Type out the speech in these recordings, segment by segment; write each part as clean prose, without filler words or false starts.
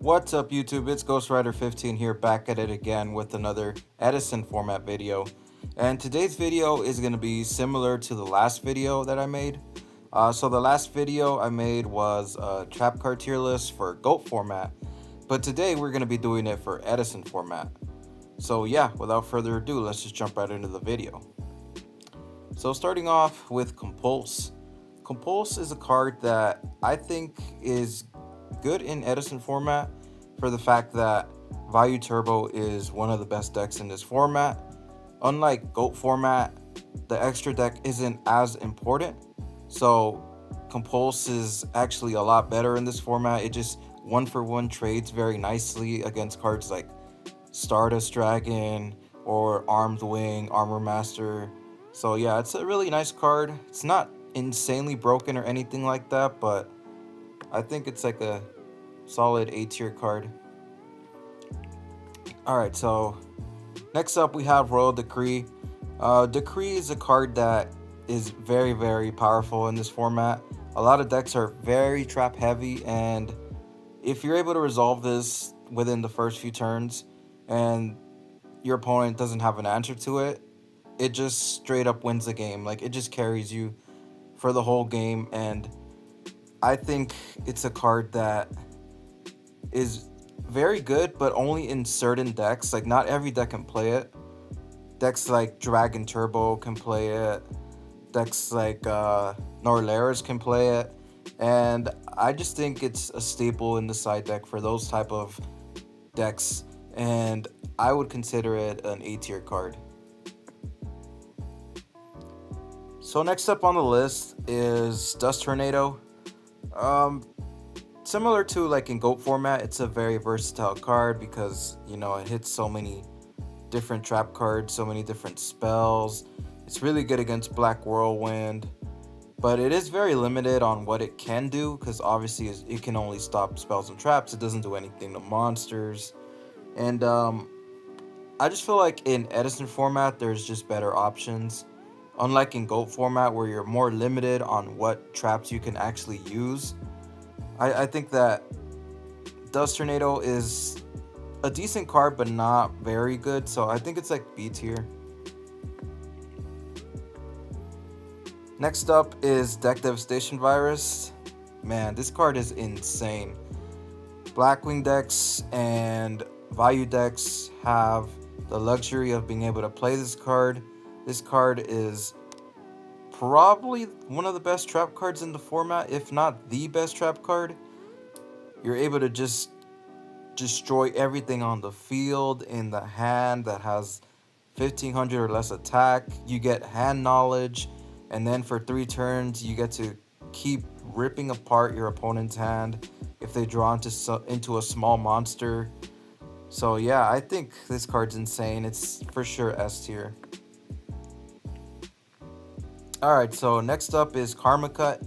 What's up YouTube, it's Ghostwriter15 here, back at it again with another Edison format video. And today's video is going to be similar to the last video that I made. So the last video I made was a trap card tier list for GOAT format. But today we're going to be doing it for Edison format. So yeah, without further ado, let's just jump right into the video. So starting off with Compulse. Compulse is a card that I think is good in Edison format for the fact that Value Turbo is one of the best decks in this format. Unlike GOAT format, the extra deck isn't as important, so Compulse is actually a lot better in this format. It just one-for-one trades very nicely against cards like Stardust Dragon or Armed Wing, Armor Master. So yeah, it's a really nice card. It's not insanely broken or anything like that, but I think it's like a solid A tier card. Alright, so next up we have Royal Decree. Decree is a card that is very powerful in this format. A lot of decks are very trap heavy, and if you're able to resolve this within the first few turns and your opponent doesn't have an answer to it, it just straight up wins the game. Like, it just carries you for the whole game, and I think it's a card that is very good, but only in certain decks. Like, not every deck can play it. Decks like Dragon Turbo can play it. Decks like Norleras can play it. And I just think it's a staple in the side deck for those type of decks. And I would consider it an A tier card. So next up on the list is Dust Tornado. Similar to like in GOAT format, it's a very versatile card because, you know, it hits so many different trap cards, so many different spells. It's really good against Black Whirlwind, but it is very limited on what it can do because obviously it can only stop spells and traps. It doesn't do anything to monsters. And I just feel like in Edison format, there's just better options. Unlike in GOAT format, where you're more limited on what traps you can actually use, I think that Dust Tornado is a decent card, but not very good. So I think it's like B tier. Next up is Deck Devastation Virus. Man, this card is insane. Blackwing decks and Value decks have the luxury of being able to play this card. This card is probably one of the best trap cards in the format, if not the best trap card. You're able to just destroy everything on the field in the hand that has 1500 or less attack. You get hand knowledge, and then for 3 turns you get to keep ripping apart your opponent's hand if they draw into a small monster. So yeah, I think this card's insane. It's for sure S tier. Alright, so next up is Karma Cut.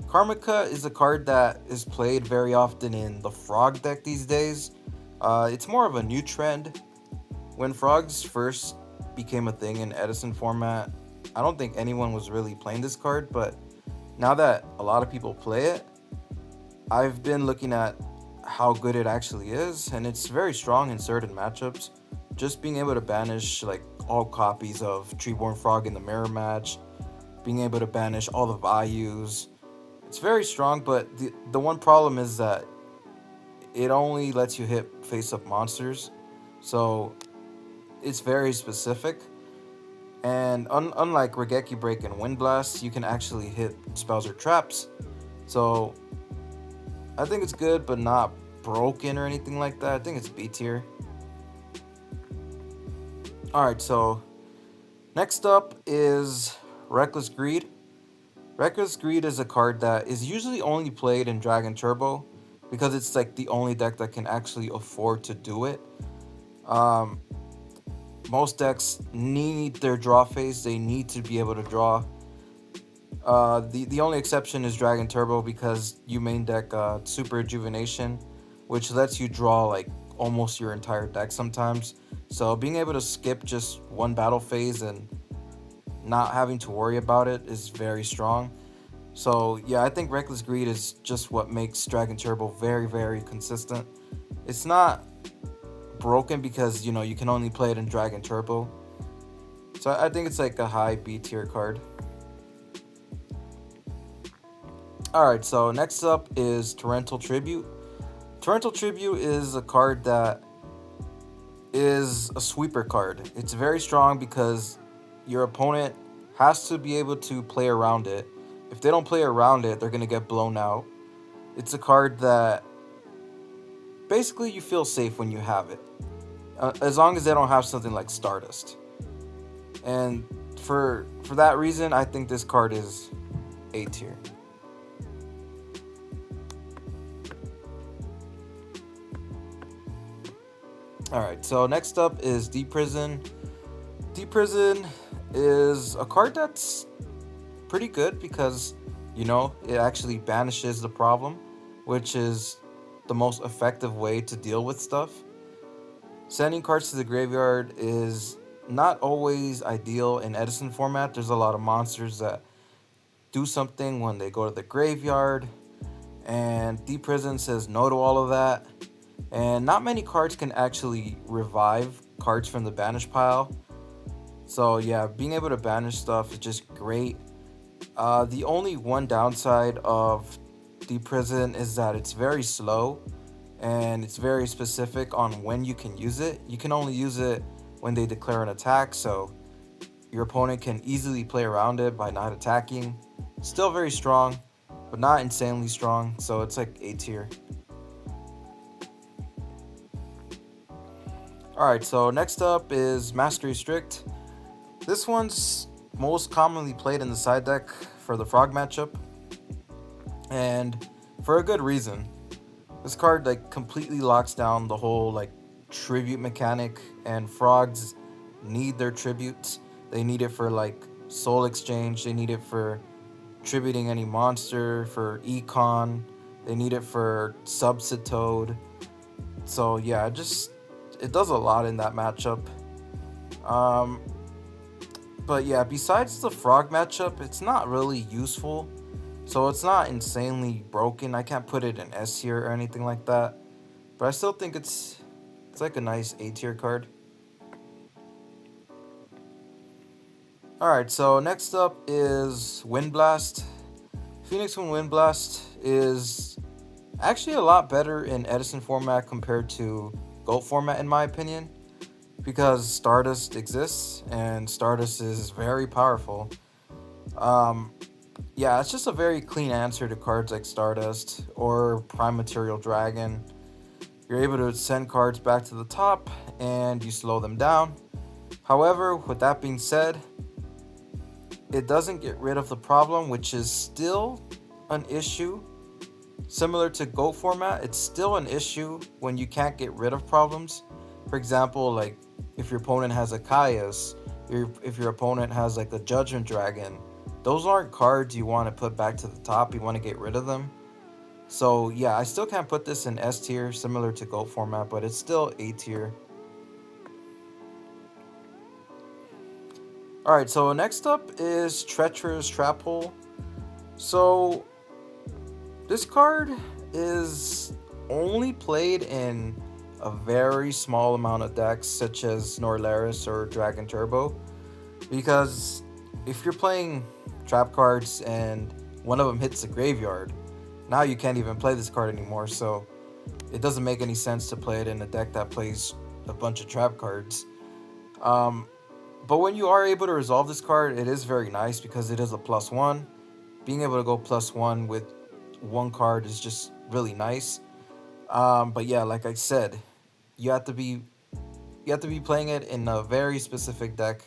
Karma Cut is a card that is played very often in the Frog deck these days. It's more of a new trend. When Frogs first became a thing in Edison format, I don't think anyone was really playing this card, but now that a lot of people play it, I've been looking at how good it actually is, and it's very strong in certain matchups. Just being able to banish like all copies of Treeborn Frog in the mirror match, being able to banish all the values, it's very strong. But the one problem is that it only lets you hit face-up monsters, so it's very specific. And unlike Raigeki Break and Wind Blast, you can actually hit spells or traps. So I think it's good, but not broken or anything like that. I think it's B tier. Alright, so next up is Reckless Greed. Reckless Greed is a card that is usually only played in Dragon Turbo because it's like the only deck that can actually afford to do it. Most decks need their draw phase. They need to be able to draw. The only exception is Dragon Turbo because you main deck Super Rejuvenation, which lets you draw like almost your entire deck sometimes. So being able to skip just one battle phase and not having to worry about it is very strong. So yeah, I think Reckless Greed is just what makes Dragon Turbo very, very consistent. It's not broken because, you know, you can only play it in Dragon Turbo. So I think it's like a high B tier card. Alright, so next up is Torrential Tribute. Torrential Tribute is a card that is a sweeper card. It's very strong because your opponent has to be able to play around it. If they don't play around it, they're going to get blown out. It's a card that basically you feel safe when you have it. As long as they don't have something like Stardust. And for that reason, I think this card is A tier. Alright, so next up is Deep Prison. Deep Prison is a card that's pretty good because, you know, it actually banishes the problem, which is the most effective way to deal with stuff. Sending cards to the graveyard is not always ideal in Edison format. There's a lot of monsters that do something when they go to the graveyard, and Deep Prison says no to all of that. And not many cards can actually revive cards from the banish pile. So yeah, being able to banish stuff is just great. The only one downside of Deep Prison is that it's very slow and it's very specific on when you can use it. You can only use it when they declare an attack, so your opponent can easily play around it by not attacking. Still very strong, but not insanely strong, so it's like A tier. Alright, so next up is Mastery Strict. This one's most commonly played in the side deck for the Frog matchup, and for a good reason. This card like completely locks down the whole like tribute mechanic, and frogs need their tributes. They need it for like soul exchange, they need it for tributing any monster, for econ, they need it for Subsitode. So yeah, it does a lot in that matchup. But yeah, besides the frog matchup, it's not really useful. So it's not insanely broken. I can't put it in S tier or anything like that. But I still think it's like a nice A tier card. Alright, so next up is Wind Blast. Phoenix Wind Blast is actually a lot better in Edison format compared to GOAT format in my opinion, because Stardust exists and Stardust is very powerful. Yeah, it's just a very clean answer to cards like Stardust or Prime Material Dragon. You're able to send cards back to the top and you slow them down. However, with that being said, it doesn't get rid of the problem, which is still an issue. Similar to GOAT format, it's still an issue when you can't get rid of problems. For example, like if your opponent has a Caius, if your opponent has like a Judgment Dragon, those aren't cards you want to put back to the top. You want to get rid of them. So yeah, I still can't put this in S tier, similar to GOAT format, but it's still A tier. Alright, so next up is Treacherous Trap Hole. So this card is only played in a very small amount of decks, such as Norlaris or Dragon Turbo, because if you're playing trap cards and one of them hits the graveyard, now you can't even play this card anymore, so it doesn't make any sense to play it in a deck that plays a bunch of trap cards. But when you are able to resolve this card, it is very nice because it is a +1. Being able to go +1 with one card is just really nice. But yeah, like I said, you have to be playing it in a very specific deck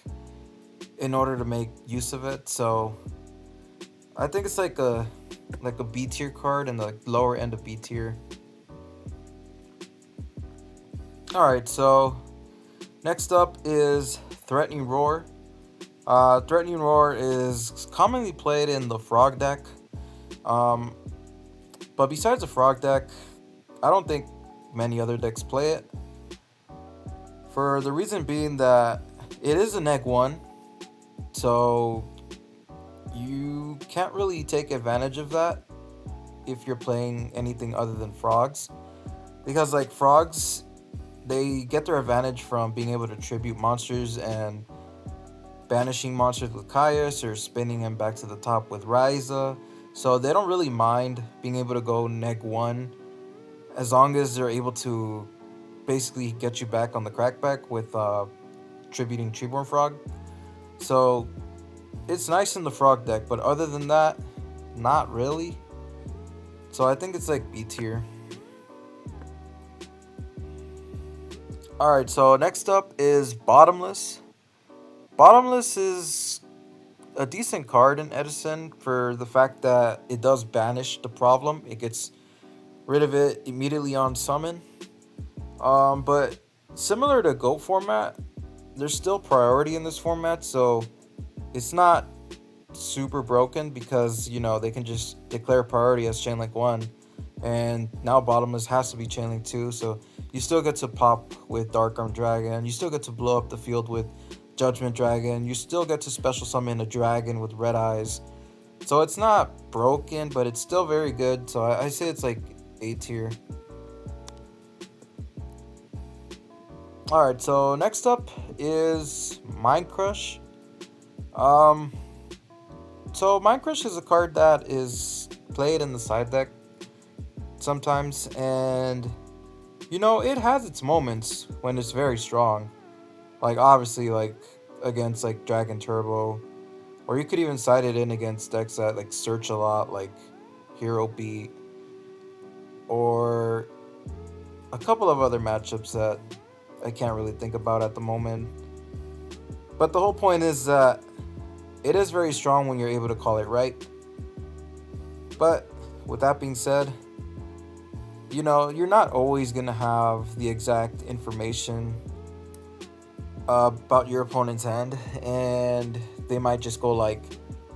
in order to make use of it. So I think it's like a B tier card in the lower end of B tier. Alright, so next up is Threatening Roar. Threatening Roar is commonly played in the Frog deck. But besides the Frog deck, I don't think many other decks play it. For the reason being that it is a neg 1. So you can't really take advantage of that if you're playing anything other than frogs, because like frogs, they get their advantage from being able to tribute monsters and banishing monsters with Caius or spinning them back to the top with Ryza. So they don't really mind being able to go neg 1 as long as they're able to basically get you back on the crackback with tributing Treeborn Frog. So it's nice in the frog deck, but other than that, not really. So I think it's like B tier. Alright, so next up is Bottomless. Bottomless is a decent card in Edison for the fact that it does banish the problem. It gets rid of it immediately on summon. But similar to GOAT format, there's still priority in this format, so it's not super broken because, you know, they can just declare priority as Chainlink 1, and now Bottomless has to be Chainlink 2, so you still get to pop with Dark Arm Dragon, you still get to blow up the field with Judgment Dragon, you still get to special summon a dragon with Red Eyes. So it's not broken, but it's still very good, so I say it's like A tier. Alright, so next up is Mind Crush. So Mind Crush is a card that is played in the side deck sometimes, and you know, it has its moments when it's very strong. Like obviously like against like Dragon Turbo, or you could even side it in against decks that like search a lot, like Hero Beat, or a couple of other matchups that I can't really think about at the moment. But the whole point is that it is very strong when you're able to call it right. But with that being said, you know, you're not always going to have the exact information about your opponent's hand, and they might just go like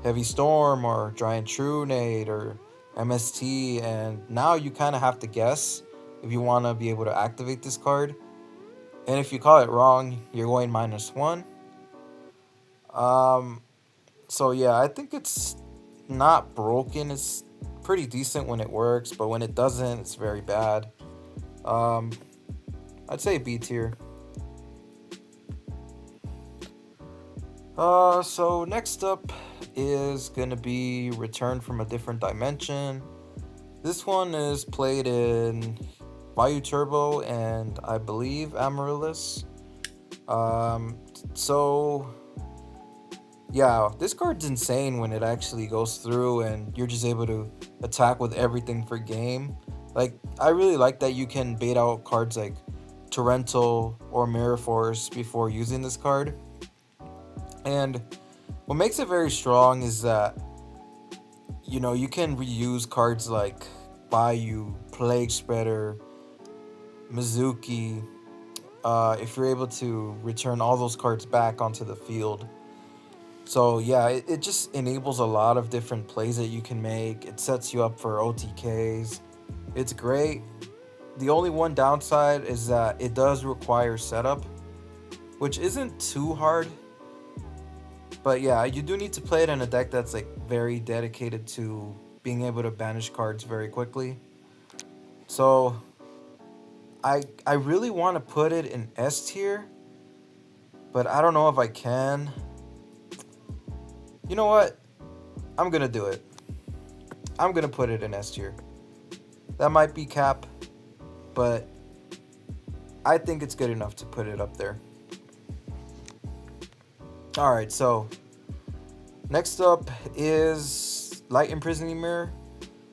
Heavy Storm or Giant Trunade or MST, and now you kind of have to guess if you want to be able to activate this card. And if you call it wrong, you're going -1. So yeah, I think it's not broken. It's pretty decent when it works, but when it doesn't, it's very bad. I'd say B tier. So next up is gonna be Return from a Different Dimension. This one is played in Bayou Turbo and I believe Amaryllis. So yeah, this card's insane when it actually goes through and you're just able to attack with everything for game. Like, I really like that you can bait out cards like Torrential or Mirror Force before using this card. And what makes it very strong is that, you know, you can reuse cards like Bayou, Plague Spreader, Mizuki, if you're able to return all those cards back onto the field. So yeah, it just enables a lot of different plays that you can make. It sets you up for OTKs. It's great. The only one downside is that it does require setup, which isn't too hard. But yeah, you do need to play it in a deck that's like very dedicated to being able to banish cards very quickly. So I really want to put it in S tier, but I don't know if I can. You know what? I'm gonna do it. I'm gonna put it in S tier. That might be cap, but I think it's good enough to put it up there. Alright, so next up is Light-Imprisoning Mirror.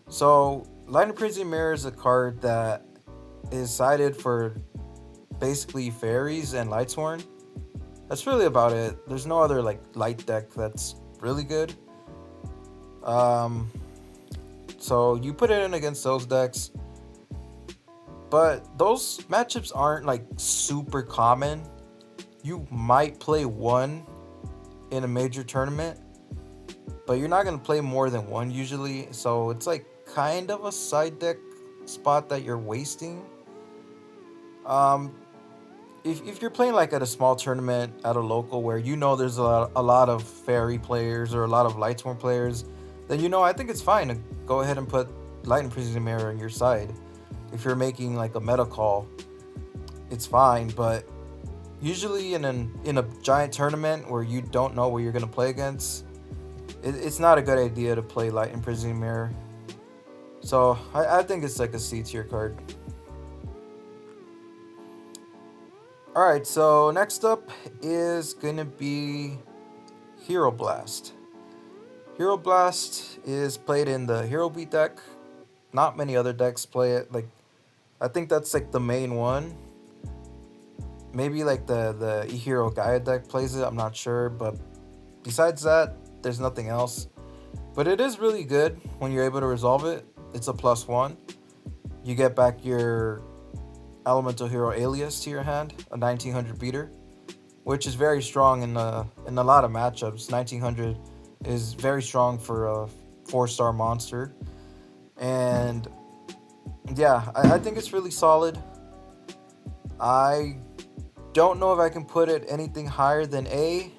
So Light-Imprisoning Mirror is a card that is sided for basically fairies and Lightsworn. That's really about it. There's no other like light deck that's really good. So you put it in against those decks, but those matchups aren't like super common. You might play one in a major tournament, but you're not going to play more than one usually, so it's like kind of a side deck spot that you're wasting. if you're playing like at a small tournament at a local where you know there's a lot of fairy players or a lot of Lightsworn players, then I think it's fine to go ahead and put Light-Imprisoning Mirror on your side. If you're making like a meta call, it's fine, but usually in a giant tournament where you don't know what you're gonna play against, it's not a good idea to play Light-Imprisoning Mirror. So I think it's like a C tier card. Alright, so next up is gonna be Hero Blast. Hero Blast is played in the Hero Beat deck. Not many other decks play it. Like, I think that's like the main one. Maybe like the E-Hero Gaia deck plays it, I'm not sure, but besides that, there's nothing else. But it is really good when you're able to resolve it. It's a +1. You get back your Elemental Hero Alias to your hand, a 1900 beater, which is very strong in a lot of matchups. 1900 is very strong for a 4-star monster. And yeah, I think it's really solid. I don't know if I can put it anything higher than A,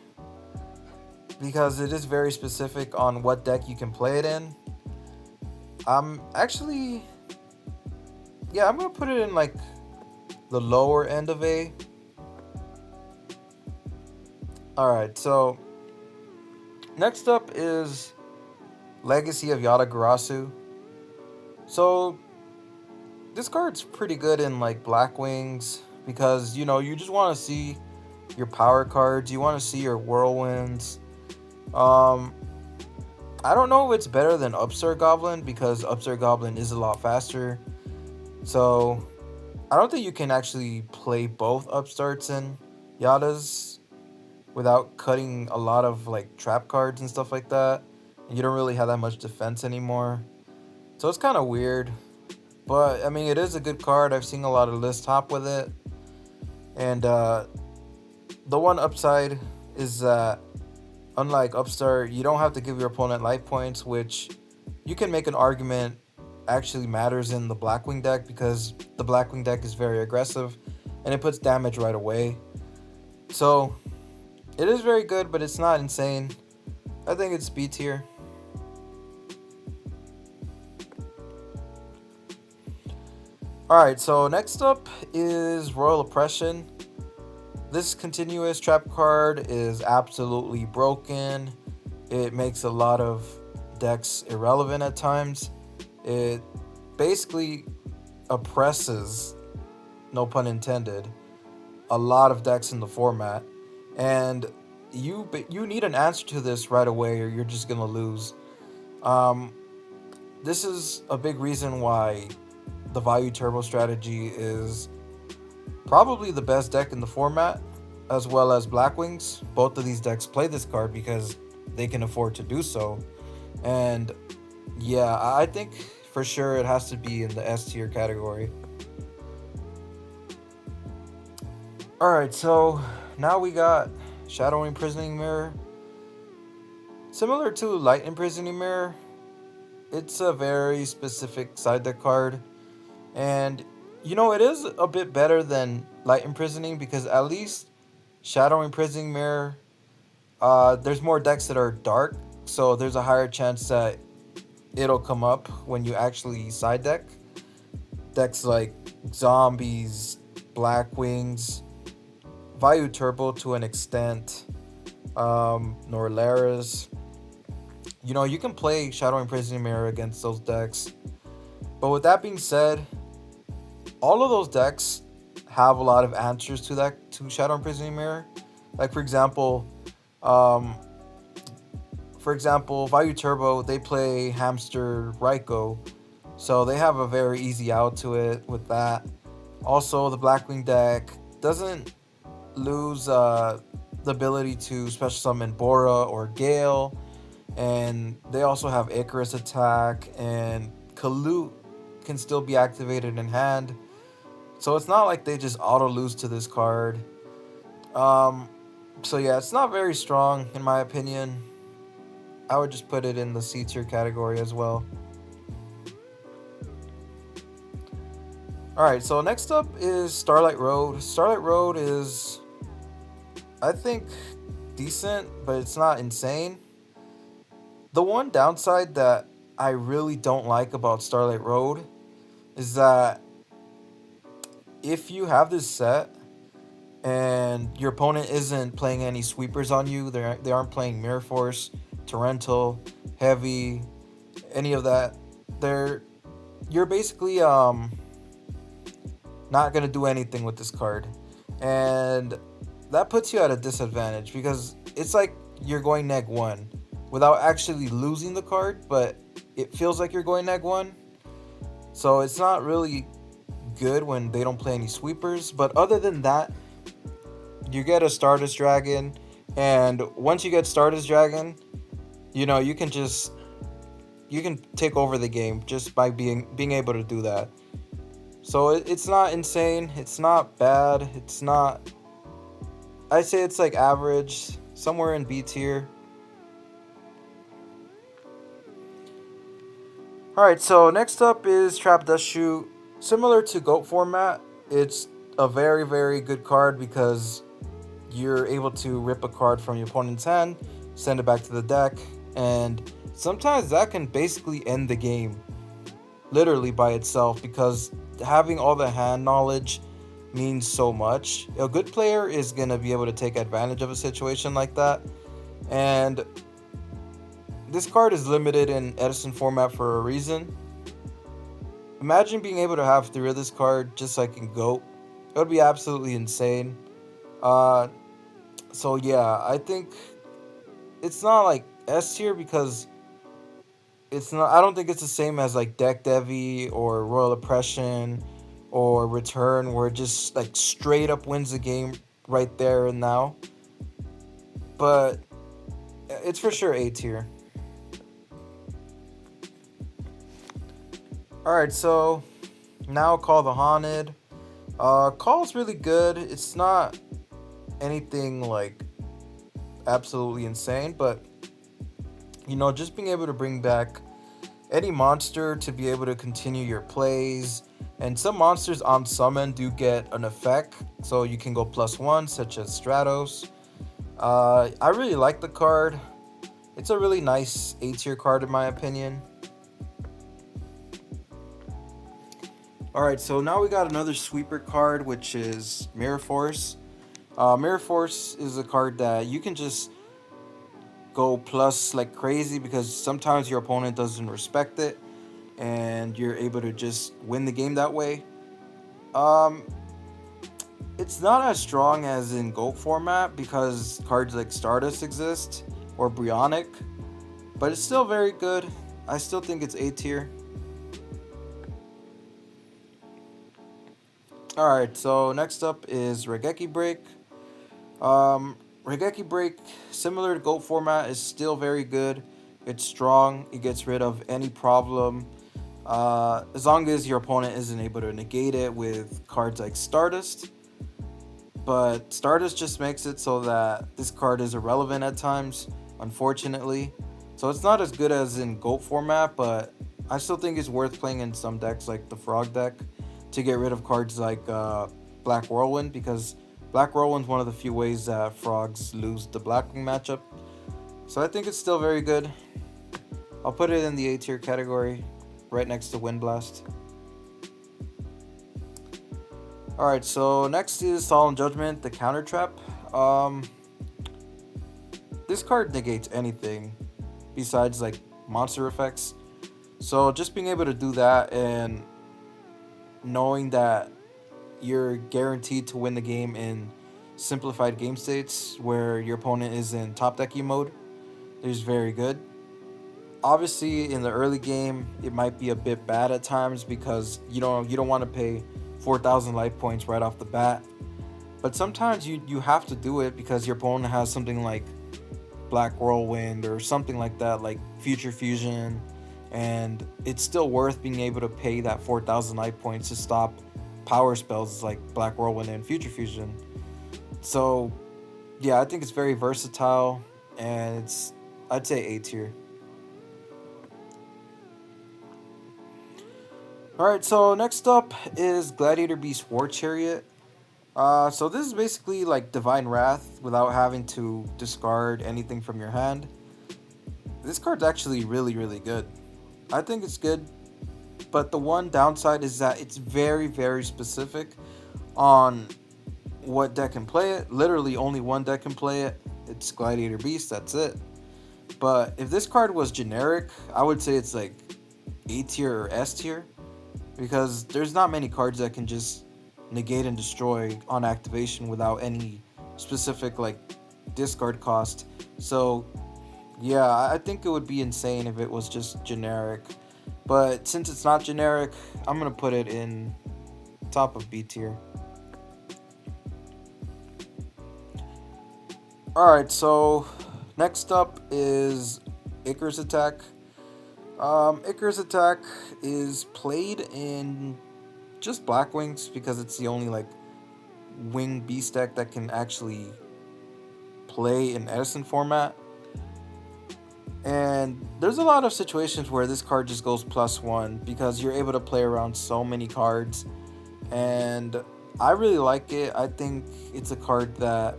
because it is very specific on what deck you can play it in. Actually, yeah, I'm gonna put it in like the lower end of A. Alright, so next up is Legacy of Yata-Garasu. So this card's pretty good in like Black Wings because you just want to see your power cards, you want to see your whirlwinds. I don't know if it's better than Upstart Goblin because Upstart Goblin is a lot faster. So I don't think you can actually play both Upstarts and Yatas without cutting a lot of like trap cards and stuff like that. And you don't really have that much defense anymore. So it's kind of weird. But I mean, it is a good card. I've seen a lot of lists hop with it. And the one upside is that unlike Upstart, you don't have to give your opponent life points, which you can make an argument actually matters in the Blackwing deck because the Blackwing deck is very aggressive and it puts damage right away. So it is very good, but it's not insane. I think it's B tier. Alright, so next up is Royal Oppression. This continuous trap card is absolutely broken. It makes a lot of decks irrelevant at times. It basically oppresses, no pun intended, a lot of decks in the format. And you need an answer to this right away or you're just going to lose. This is a big reason why the Value Turbo strategy is probably the best deck in the format, as well as Blackwings. Both of these decks play this card because they can afford to do so. And yeah, I think for sure it has to be in the S tier category. Alright, so now we got Shadow-Imprisoning Mirror. Similar to Light-Imprisoning Mirror, it's a very specific side deck card. And it is a bit better than Light-Imprisoning because at least Shadow-Imprisoning Mirror, there's more decks that are dark, so there's a higher chance that it'll come up when you actually side deck. Decks like Zombies, Blackwings, Value Turbo to an extent, Norlaris. You can play Shadow-Imprisoning Mirror against those decks. But with that being said, all of those decks have a lot of answers to Shadow-Imprisoning Mirror. Like for example, Value Turbo, they play Hamster Raiko, so they have a very easy out to it with that. Also, the Blackwing deck doesn't lose the ability to special summon Bora or Gale, and they also have Icarus Attack, and Kalut can still be activated in hand. So it's not like they just auto lose to this card. So yeah, it's not very strong in my opinion. I would just put it in the C tier category as well. Alright, so next up is Starlight Road. Starlight Road is, I think, decent, but it's not insane. The one downside that I really don't like about Starlight Road is that if you have this set and your opponent isn't playing any sweepers on you, they aren't playing Mirror Force, Torrential, Heavy, any of that, they're you're basically not gonna do anything with this card, and that puts you at a disadvantage because it's like you're going neg one without actually losing the card, but it feels like you're going neg one. So it's not really good when they don't play any sweepers. But other than that, you get a Stardust Dragon, and once you get Stardust Dragon, you can take over the game just by being able to do that. So it's not insane. It's not bad. It's not. I'd say it's like average, somewhere in B tier. Alright, so next up is Trap Dustshoot. Similar to GOAT format, it's a very, very good card because you're able to rip a card from your opponent's hand, send it back to the deck, and sometimes that can basically end the game, literally by itself, because having all the hand knowledge means so much. A good player is going to be able to take advantage of a situation like that, and this card is limited in Edison format for a reason. Imagine being able to have 3 of this card just like in GOAT. It would be absolutely insane. Uh, so yeah, I think it's not like S tier because it's not. I don't think it's the same as like Deck Devi or Royal Oppression or Return, where it just like straight up wins the game right there and now. But it's for sure A tier. Alright, so now Call the Haunted. Call's really good. It's not anything like absolutely insane, but just being able to bring back any monster to be able to continue your plays. And some monsters on summon do get an effect, so you can go +1, such as Stratos. I really like the card. It's a really nice A tier card in my opinion. Alright, so now we got another sweeper card, which is Mirror Force. Mirror Force is a card that you can just go plus like crazy because sometimes your opponent doesn't respect it and you're able to just win the game that way. Um, it's not as strong as in GOAT format because cards like Stardust exist or Brionic, but it's still very good. I still think it's A tier. Alright, so next up is Raigeki Break. Raigeki Break, similar to GOAT format, is still very good. It's strong. It gets rid of any problem. As long as your opponent isn't able to negate it with cards like Stardust. But Stardust just makes it so that this card is irrelevant at times, unfortunately. So it's not as good as in GOAT format, but I still think it's worth playing in some decks like the Frog deck to get rid of cards like Black Whirlwind, because Black Whirlwind's one of the few ways that Frogs lose the Blackwing matchup. So I think it's still very good. I'll put it in the A tier category, right next to Wind Blast. Alright, so next is Solemn Judgment, the counter trap. This card negates anything besides like monster effects. So just being able to do that and knowing that you're guaranteed to win the game in simplified game states where your opponent is in top decky mode is very good. Obviously in the early game it might be a bit bad at times because you don't want to pay 4,000 life points right off the bat, but sometimes you have to do it because your opponent has something like Black Whirlwind or something like that, like Future Fusion, and it's still worth being able to pay that 4,000 life points to stop power spells like Black Whirlwind and Future Fusion. So yeah, I think it's very versatile and I'd say A tier. Alright, so next up is Gladiator Beast War Chariot. So this is basically like Divine Wrath without having to discard anything from your hand. This card's actually really good. I think it's good, but the one downside is that it's very specific on what deck can play it. Literally only one deck can play it. It's Gladiator Beast, that's it. But if this card was generic, I would say it's like A tier or S tier, because there's not many cards that can just negate and destroy on activation without any specific like discard cost. So yeah, I think it would be insane if it was just generic. But since it's not generic, I'm gonna put it in top of B tier. Alright, so next up is Icarus Attack. Icarus Attack is played in just Black Wings because it's the only like wing beast deck that can actually play in Edison format. And there's a lot of situations where this card just goes +1 because you're able to play around so many cards. And I really like it. I think it's a card that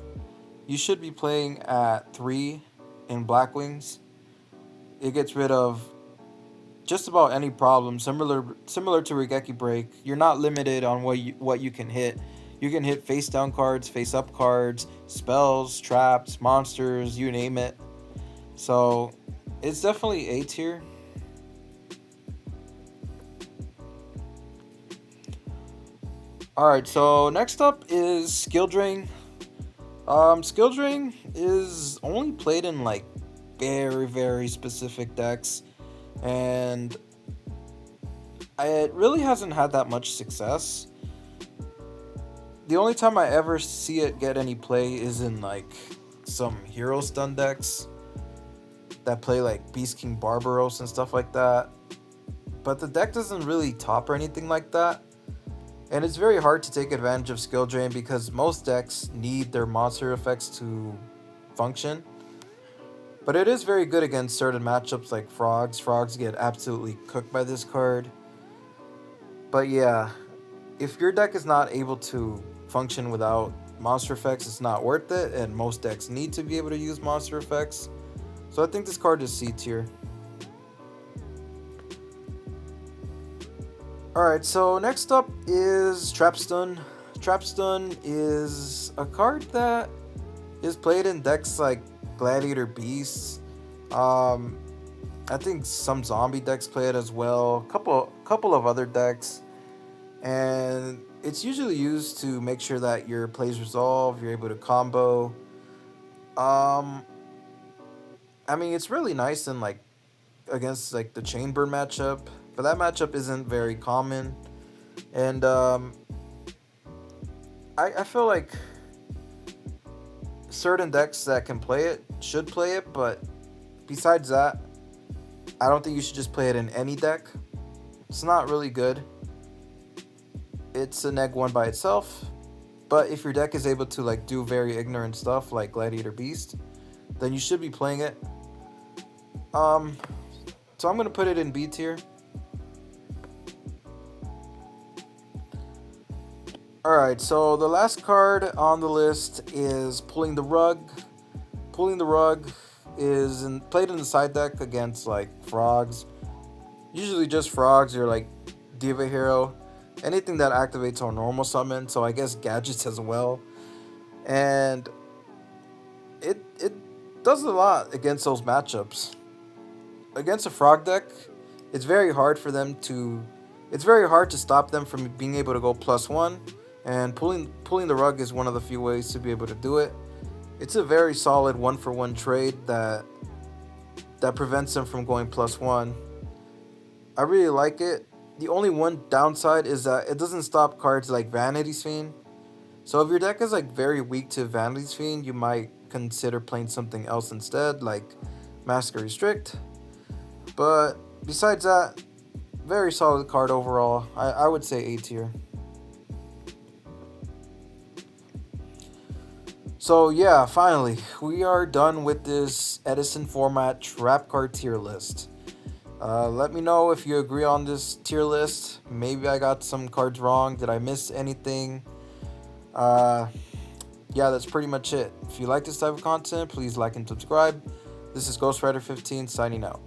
you should be playing at 3 in Black Wings. It gets rid of just about any problem, similar to Raigeki Break. You're not limited on what you can hit. You can hit face down cards, face up cards, spells, traps, monsters, you name it. So it's definitely A tier. Alright, so next up is Skill Drain. Skill Drain is only played in like very specific decks, and it really hasn't had that much success. The only time I ever see it get any play is in like some hero stun decks that play like Beast King Barbaros and stuff like that. But the deck doesn't really top or anything like that. And it's very hard to take advantage of Skill Drain because most decks need their monster effects to function. But it is very good against certain matchups like Frogs. Frogs get absolutely cooked by this card. But yeah, if your deck is not able to function without monster effects, it's not worth it. And most decks need to be able to use monster effects. So I think this card is C tier. Alright, so next up is Trap Stun. Trap Stun is a card that is played in decks like Gladiator Beasts. I think some zombie decks play it as well. Couple of other decks. And it's usually used to make sure that your plays resolve, you're able to combo. I mean, it's really nice in like against like the Chainburn matchup, but that matchup isn't very common. And I feel like certain decks that can play it should play it, but besides that, I don't think you should just play it in any deck. It's not really good. It's a neg 1 by itself, but if your deck is able to like do very ignorant stuff like Gladiator Beast, then you should be playing it. So I'm gonna put it in B tier. Alright, so the last card on the list is Pulling the Rug. Pulling the Rug is played in the side deck against like Frogs. Usually just Frogs or like Diva Hero. Anything that activates on normal summon, so I guess gadgets as well. And it does a lot against those matchups. Against a Frog deck, it's very hard for them to... It's very hard to stop them from being able to go +1. And pulling the rug is one of the few ways to be able to do it. It's a very solid 1-for-1 trade that prevents them from going +1. I really like it. The only one downside is that it doesn't stop cards like Vanity's Fiend. So if your deck is like very weak to Vanity's Fiend, you might consider playing something else instead, like Massacre Restrict. But besides that, very solid card overall. I would say A tier. So yeah, finally, we are done with this Edison format trap card tier list. Let me know if you agree on this tier list. Maybe I got some cards wrong. Did I miss anything? Yeah, that's pretty much it. If you like this type of content, please like and subscribe. This is Ghost Rider 15 signing out.